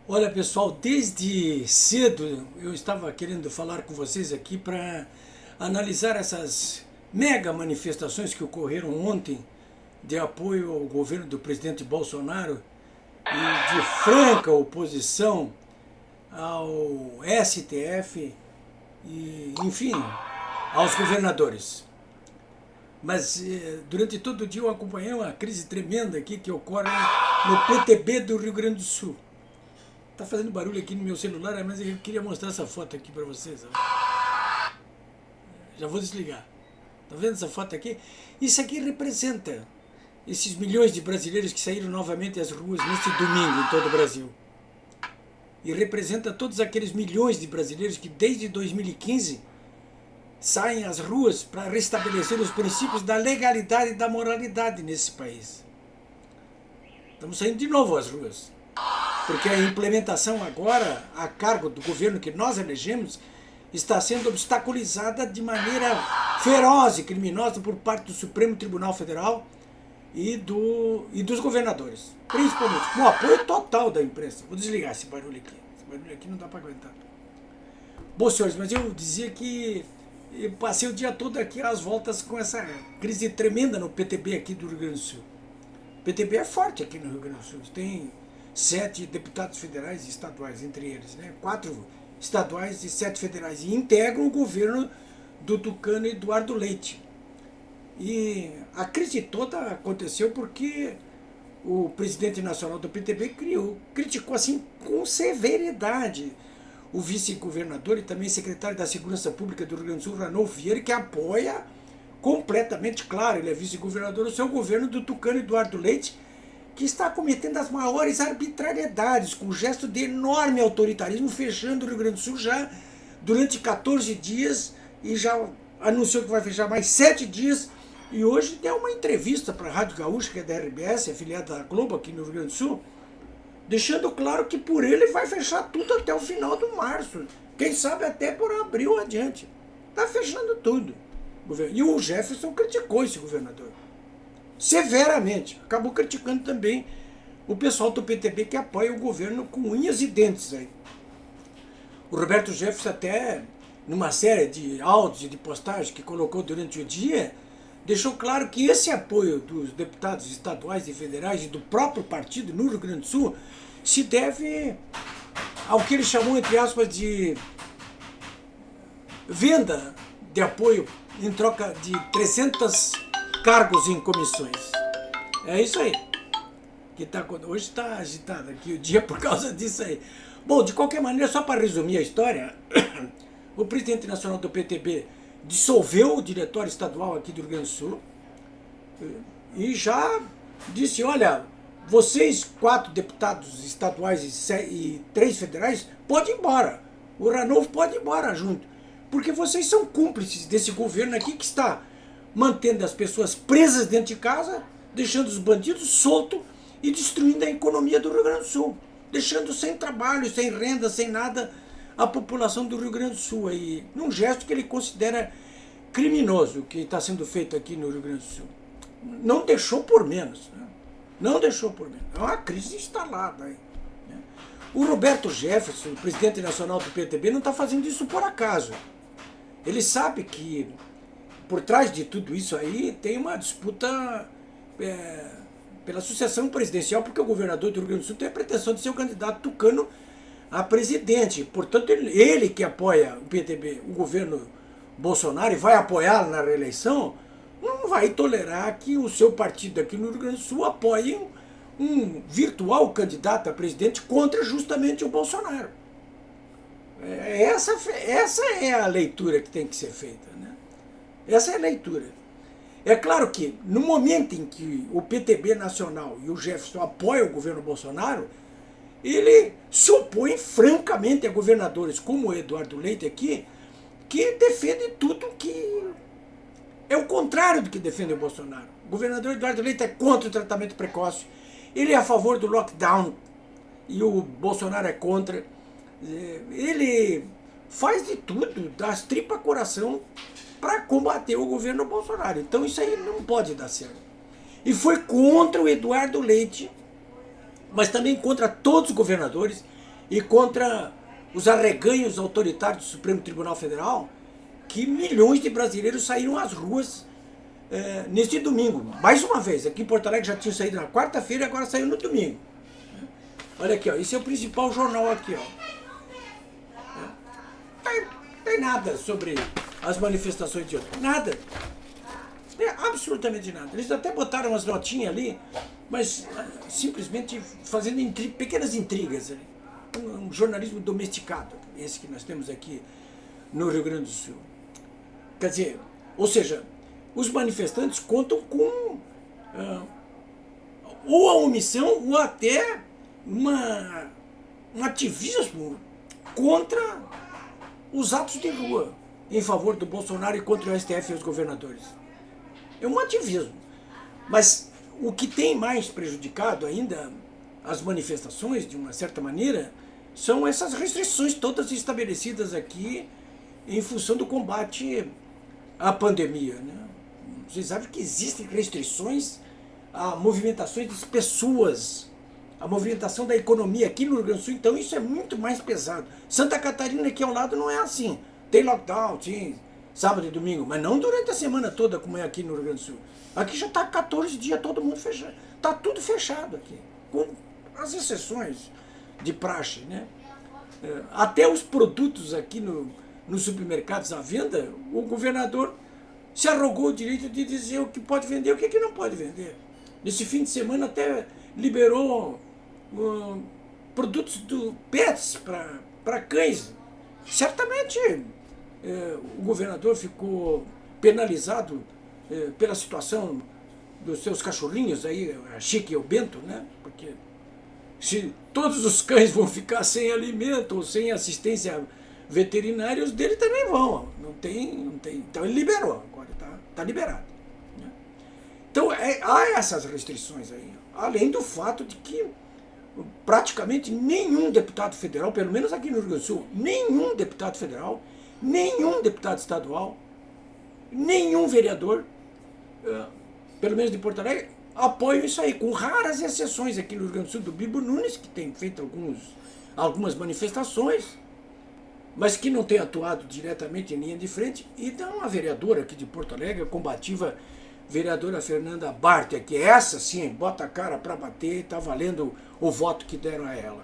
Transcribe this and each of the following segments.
Olha, pessoal, desde cedo eu estava querendo falar com vocês aqui para analisar essas mega manifestações que ocorreram ontem de apoio ao governo do presidente Bolsonaro e de franca oposição ao STF e, enfim, aos governadores. Mas durante todo o dia eu acompanhei uma crise tremenda aqui que ocorre no PTB do Rio Grande do Sul. Tá fazendo barulho aqui no meu celular, mas eu queria mostrar essa foto aqui para vocês. Já vou desligar. Tá vendo essa foto aqui? Isso aqui representa esses milhões de brasileiros que saíram novamente às ruas neste domingo em todo o Brasil. E representa todos aqueles milhões de brasileiros que desde 2015 saem às ruas para restabelecer os princípios da legalidade e da moralidade nesse país. Estamos saindo de novo às ruas. Porque a implementação agora, a cargo do governo que nós elegemos, está sendo obstaculizada de maneira feroz e criminosa por parte do Supremo Tribunal Federal e dos governadores. Principalmente, com o apoio total da imprensa. Vou desligar esse barulho aqui. Esse barulho aqui não dá para aguentar. Bom, senhores, mas eu dizia que eu passei o dia todo aqui às voltas com essa crise tremenda no PTB aqui do Rio Grande do Sul. O PTB é forte aqui no Rio Grande do Sul. Tem 7 deputados federais e estaduais, entre eles, né? 4 estaduais e 7 federais, e integram o governo do tucano Eduardo Leite. E a crise toda aconteceu porque o presidente nacional do PTB criticou assim com severidade o vice-governador e também secretário da Segurança Pública do Rio Grande do Sul, Ranolfo Vieira, que apoia completamente, claro, ele é vice-governador, o seu governo do tucano Eduardo Leite, que está cometendo as maiores arbitrariedades, com um gesto de enorme autoritarismo, fechando o Rio Grande do Sul já durante 14 dias e já anunciou que vai fechar mais 7 dias. E hoje deu uma entrevista para a Rádio Gaúcha, que é da RBS, afiliada da Globo aqui no Rio Grande do Sul, deixando claro que por ele vai fechar tudo até o final do março. Quem sabe até por abril adiante. Está fechando tudo. E o Jefferson criticou esse governador severamente. Acabou criticando também o pessoal do PTB que apoia o governo com unhas e dentes aí. O Roberto Jefferson até, numa série de áudios e de postagens que colocou durante o dia, deixou claro que esse apoio dos deputados estaduais e federais e do próprio partido no Rio Grande do Sul se deve ao que ele chamou, entre aspas, de venda de apoio em troca de 300 cargos em comissões. É isso aí. Hoje está agitado aqui o dia por causa disso aí. Bom, de qualquer maneira, só para resumir a história, o presidente nacional do PTB dissolveu o diretório estadual aqui do Rio Grande do Sul e já disse, olha, vocês 4 deputados estaduais e 3 federais podem ir embora. O Ranolfo pode ir embora junto. Porque vocês são cúmplices desse governo aqui que está mantendo as pessoas presas dentro de casa, deixando os bandidos soltos e destruindo a economia do Rio Grande do Sul, deixando sem trabalho, sem renda, sem nada a população do Rio Grande do Sul aí, num gesto que ele considera criminoso, que está sendo feito aqui no Rio Grande do Sul. Não deixou por menos, né? Não deixou por menos. É uma crise instalada aí. Né? O Roberto Jefferson, o presidente nacional do PTB, não está fazendo isso por acaso. Ele sabe que por trás de tudo isso aí tem uma disputa pela sucessão presidencial, porque o governador do Rio Grande do Sul tem a pretensão de ser o candidato tucano a presidente. Portanto, ele que apoia o PTB, o governo Bolsonaro, e vai apoiá-lo na reeleição, não vai tolerar que o seu partido aqui no Rio Grande do Sul apoie um virtual candidato a presidente contra justamente o Bolsonaro. Essa é a leitura que tem que ser feita, né? Essa é a leitura. É claro que no momento em que o PTB nacional e o Jefferson apoiam o governo Bolsonaro, ele se opõe francamente a governadores como o Eduardo Leite aqui, que defende tudo que é o contrário do que defende o Bolsonaro. O governador Eduardo Leite é contra o tratamento precoce, ele é a favor do lockdown e o Bolsonaro é contra. Ele faz de tudo, das tripas coração, para combater o governo Bolsonaro. Então isso aí não pode dar certo. E foi contra o Eduardo Leite, mas também contra todos os governadores e contra os arreganhos autoritários do Supremo Tribunal Federal, que milhões de brasileiros saíram às ruas neste domingo. Mais uma vez, aqui em Porto Alegre já tinha saído na quarta-feira e agora saiu no domingo. Olha aqui, ó, esse é o principal jornal aqui, ó. Não tem nada sobre as manifestações de ontem. Nada. Absolutamente nada. Eles até botaram umas notinhas ali, mas simplesmente fazendo pequenas intrigas ali. Um jornalismo domesticado, esse que nós temos aqui no Rio Grande do Sul. Quer dizer, ou seja, os manifestantes contam com ou a omissão ou até um ativismo contra os atos de rua em favor do Bolsonaro e contra o STF e os governadores. É um ativismo. Mas o que tem mais prejudicado ainda as manifestações, de uma certa maneira, são essas restrições todas estabelecidas aqui em função do combate à pandemia, né? Vocês sabem que existem restrições a movimentações de pessoas, a movimentação da economia aqui no Rio Grande do Sul, então isso é muito mais pesado. Santa Catarina, aqui ao lado, não é assim. Tem lockdown, sim, sábado e domingo, mas não durante a semana toda, como é aqui no Rio Grande do Sul. Aqui já está 14 dias, todo mundo fechado. Está tudo fechado aqui, com as exceções de praxe, né? Até os produtos aqui nos supermercados à venda, o governador se arrogou o direito de dizer o que pode vender e o que não pode vender. Nesse fim de semana até liberou produtos do pets para cães. Certamente o governador ficou penalizado pela situação dos seus cachorrinhos aí, a Chique e o Bento, né? Porque se todos os cães vão ficar sem alimento ou sem assistência veterinária, os dele também vão. Não tem. Então ele liberou, agora está liberado. Né? Então há essas restrições aí, além do fato de que praticamente nenhum deputado federal, pelo menos aqui no Rio Grande do Sul, nenhum deputado federal, nenhum deputado estadual, nenhum vereador, pelo menos de Porto Alegre, apoiam isso aí, com raras exceções aqui no Rio Grande do Sul, do Bibo Nunes, que tem feito algumas manifestações, mas que não tem atuado diretamente em linha de frente, e dá uma vereadora aqui de Porto Alegre, a combativa vereadora Fernanda Barter, que essa sim, bota a cara para bater, está valendo o voto que deram a ela.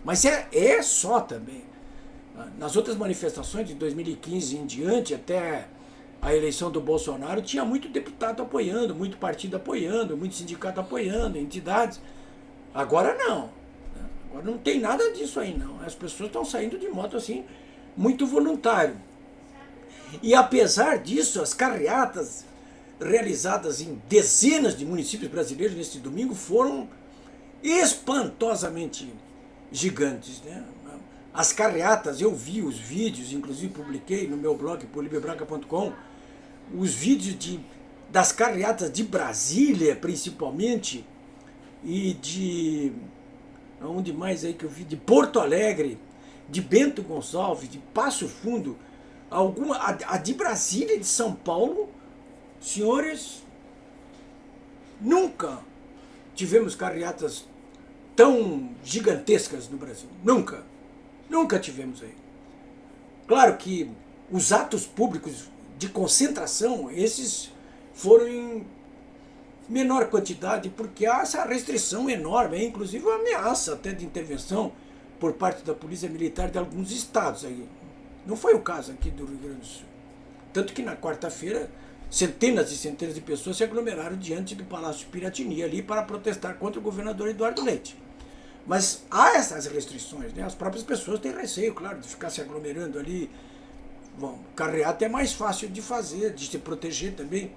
Mas é só também. Nas outras manifestações de 2015 em diante, até a eleição do Bolsonaro, tinha muito deputado apoiando, muito partido apoiando, muito sindicato apoiando, entidades. Agora não. Agora não tem nada disso aí, não. As pessoas estão saindo de modo assim, muito voluntário. E apesar disso, as carreatas realizadas em dezenas de municípios brasileiros neste domingo foram espantosamente gigantes, né? As carreatas, eu vi os vídeos, inclusive publiquei no meu blog, polibebraca.com, os vídeos das carreatas de Brasília, principalmente, e de... onde mais aí que eu vi? De Porto Alegre, de Bento Gonçalves, de Passo Fundo, a de Brasília e de São Paulo. Senhores, nunca tivemos carreatas tão gigantescas no Brasil. Nunca. Nunca tivemos aí. Claro que os atos públicos de concentração, esses foram em menor quantidade, porque há essa restrição enorme, inclusive uma ameaça até de intervenção por parte da Polícia Militar de alguns estados aí. Não foi o caso aqui do Rio Grande do Sul. Tanto que na quarta-feira, centenas e centenas de pessoas se aglomeraram diante do Palácio Piratini ali para protestar contra o governador Eduardo Leite. Mas há essas restrições, né? As próprias pessoas têm receio, claro, de ficar se aglomerando ali. Bom, carreata é mais fácil de fazer, de se proteger também.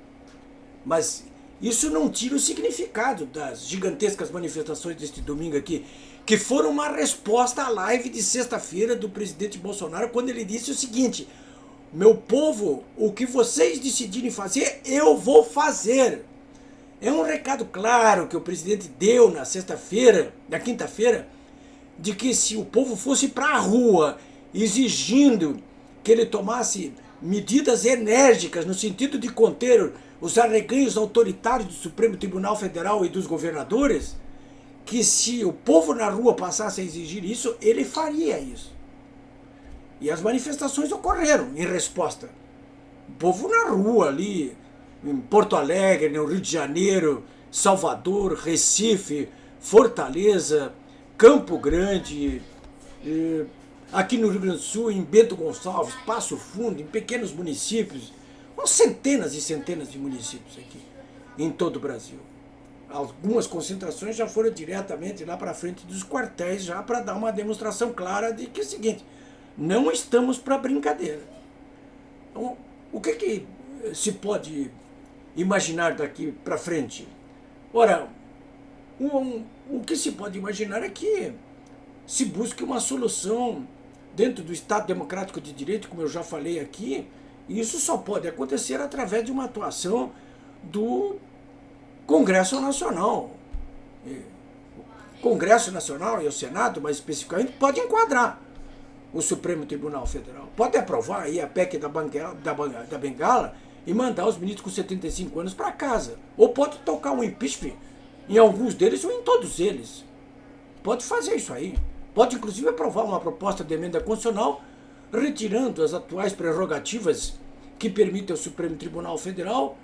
Mas isso não tira o significado das gigantescas manifestações deste domingo aqui, que foram uma resposta à live de sexta-feira do presidente Bolsonaro, quando ele disse o seguinte: meu povo, o que vocês decidirem fazer, eu vou fazer. É um recado claro que o presidente deu na sexta-feira, na quinta-feira, de que se o povo fosse para a rua exigindo que ele tomasse medidas enérgicas no sentido de conter os arreganhos autoritários do Supremo Tribunal Federal e dos governadores, que se o povo na rua passasse a exigir isso, ele faria isso. E as manifestações ocorreram em resposta. O povo na rua ali, em Porto Alegre, no Rio de Janeiro, Salvador, Recife, Fortaleza, Campo Grande, aqui no Rio Grande do Sul, em Bento Gonçalves, Passo Fundo, em pequenos municípios, centenas e centenas de municípios aqui, em todo o Brasil. Algumas concentrações já foram diretamente lá para frente dos quartéis, já para dar uma demonstração clara de que é o seguinte, não estamos para brincadeira. Então, o que se pode imaginar daqui para frente? Ora, o que se pode imaginar é que se busque uma solução dentro do Estado Democrático de Direito, como eu já falei aqui, e isso só pode acontecer através de uma atuação do Congresso Nacional. O Congresso Nacional e o Senado, mais especificamente, pode enquadrar o Supremo Tribunal Federal. Pode aprovar aí a PEC da Bengala e mandar os ministros com 75 anos para casa. Ou pode tocar um impeachment em alguns deles ou em todos eles. Pode fazer isso aí. Pode, inclusive, aprovar uma proposta de emenda constitucional retirando as atuais prerrogativas que permitem ao Supremo Tribunal Federal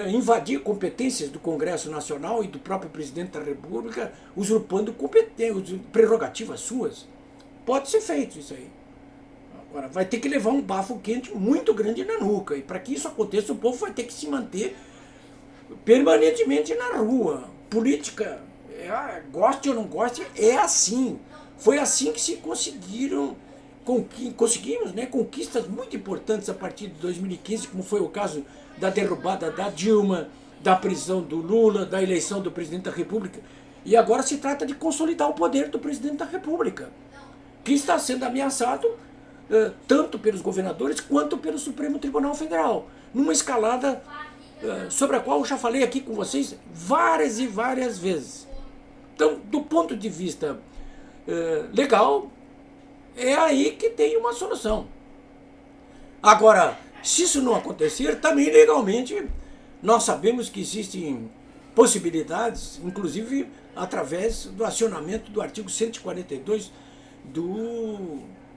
invadir competências do Congresso Nacional e do próprio presidente da República, usurpando prerrogativas suas. Pode ser feito isso aí. Agora, vai ter que levar um bafo quente muito grande na nuca. E para que isso aconteça, o povo vai ter que se manter permanentemente na rua. Política, goste ou não goste, é assim. Foi assim que se conseguimos, né, conquistas muito importantes a partir de 2015, como foi o caso da derrubada da Dilma, da prisão do Lula, da eleição do presidente da República. E agora se trata de consolidar o poder do presidente da República, que está sendo ameaçado tanto pelos governadores quanto pelo Supremo Tribunal Federal, numa escalada sobre a qual eu já falei aqui com vocês várias e várias vezes. Então, do ponto de vista legal, é aí que tem uma solução. Agora, se isso não acontecer, também legalmente nós sabemos que existem possibilidades, inclusive através do acionamento do artigo 142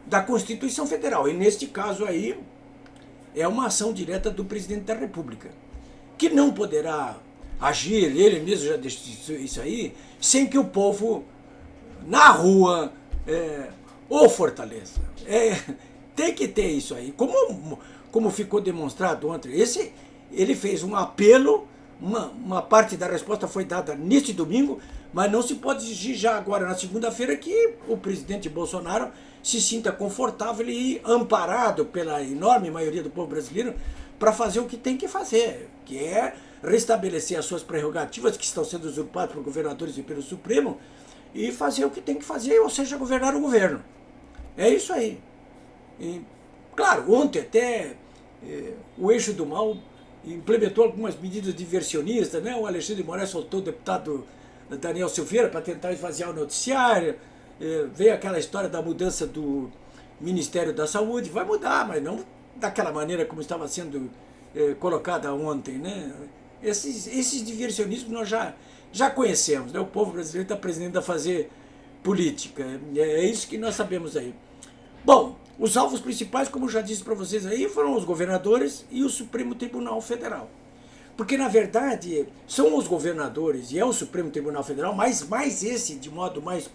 da Constituição Federal. E neste caso aí é uma ação direta do presidente da República, que não poderá agir, ele mesmo já disse isso aí, sem que o povo na rua o fortaleça. Tem que ter isso aí. Como ficou demonstrado ontem, ele fez um apelo, uma parte da resposta foi dada neste domingo, mas não se pode exigir já agora, na segunda-feira, que o presidente Bolsonaro se sinta confortável e amparado pela enorme maioria do povo brasileiro para fazer o que tem que fazer, que é restabelecer as suas prerrogativas que estão sendo usurpadas por governadores e pelo Supremo e fazer o que tem que fazer, ou seja, governar o governo. É isso aí. E, claro, ontem até o Eixo do Mal implementou algumas medidas diversionistas, né? O Alexandre de Moraes soltou o deputado Daniel Silveira para tentar esvaziar o noticiário, veio aquela história da mudança do Ministério da Saúde, vai mudar, mas não daquela maneira como estava sendo colocada ontem, né? Esses diversionismos nós já conhecemos, né? O povo brasileiro está aprendendo a fazer política, é isso que nós sabemos aí. Bom, os alvos principais, como eu já disse para vocês aí, foram os governadores e o Supremo Tribunal Federal. Porque, na verdade, são os governadores e é o Supremo Tribunal Federal, mas esse, de modo mais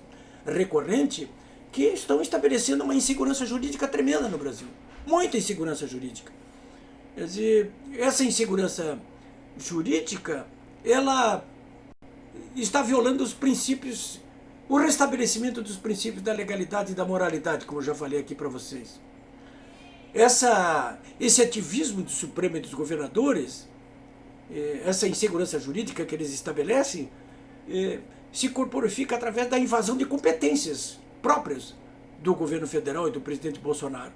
recorrente, que estão estabelecendo uma insegurança jurídica tremenda no Brasil. Muita insegurança jurídica. Quer dizer, essa insegurança jurídica, ela está violando os princípios, o restabelecimento dos princípios da legalidade e da moralidade, como eu já falei aqui para vocês. Esse ativismo do Supremo e dos governadores, essa insegurança jurídica que eles estabelecem, se corporifica através da invasão de competências próprias do governo federal e do presidente Bolsonaro.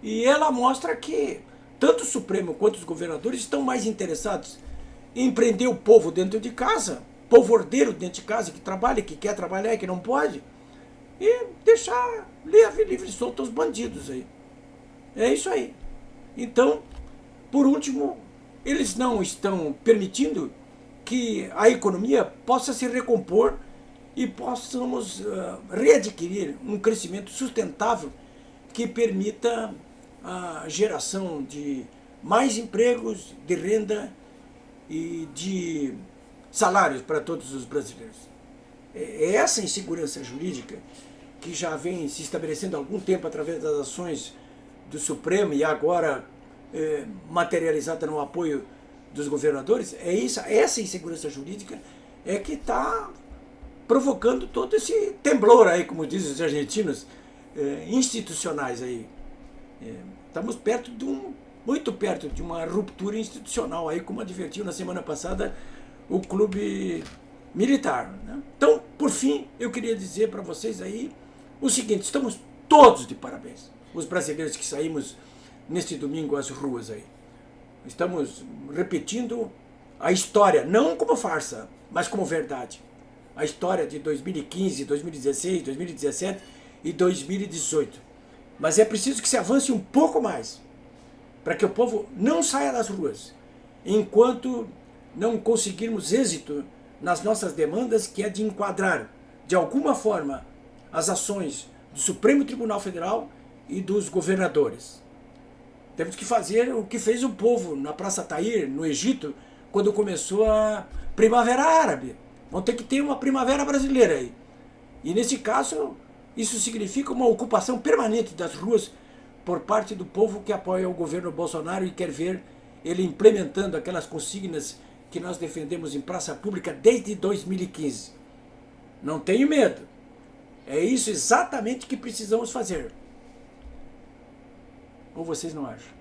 E ela mostra que tanto o Supremo quanto os governadores estão mais interessados em prender o povo dentro de casa, povo ordeiro dentro de casa, que trabalha, que quer trabalhar e que não pode, e deixar livre e solto os bandidos aí. É isso aí. Então, por último, eles não estão permitindo que a economia possa se recompor e possamos readquirir um crescimento sustentável que permita a geração de mais empregos, de renda e de salários para todos os brasileiros. É essa insegurança jurídica que já vem se estabelecendo há algum tempo através das ações do Supremo e agora materializada no apoio dos governadores, essa insegurança jurídica é que está provocando todo esse temblor aí, como dizem os argentinos, institucionais aí. Estamos muito perto de uma ruptura institucional aí, como advertiu na semana passada o clube militar, né? Então, por fim, eu queria dizer para vocês aí o seguinte: estamos todos de parabéns, os brasileiros que saímos neste domingo às ruas aí. Estamos repetindo a história, não como farsa, mas como verdade. A história de 2015, 2016, 2017 e 2018. Mas é preciso que se avance um pouco mais, para que o povo não saia das ruas, enquanto não conseguirmos êxito nas nossas demandas, que é de enquadrar, de alguma forma, as ações do Supremo Tribunal Federal e dos governadores. Temos que fazer o que fez o povo na Praça Tahrir, no Egito, quando começou a Primavera Árabe. Vão ter que ter uma primavera brasileira aí. E nesse caso, isso significa uma ocupação permanente das ruas por parte do povo que apoia o governo Bolsonaro e quer ver ele implementando aquelas consignas que nós defendemos em praça pública desde 2015. Não tenho medo. É isso exatamente que precisamos fazer. Ou vocês não acham?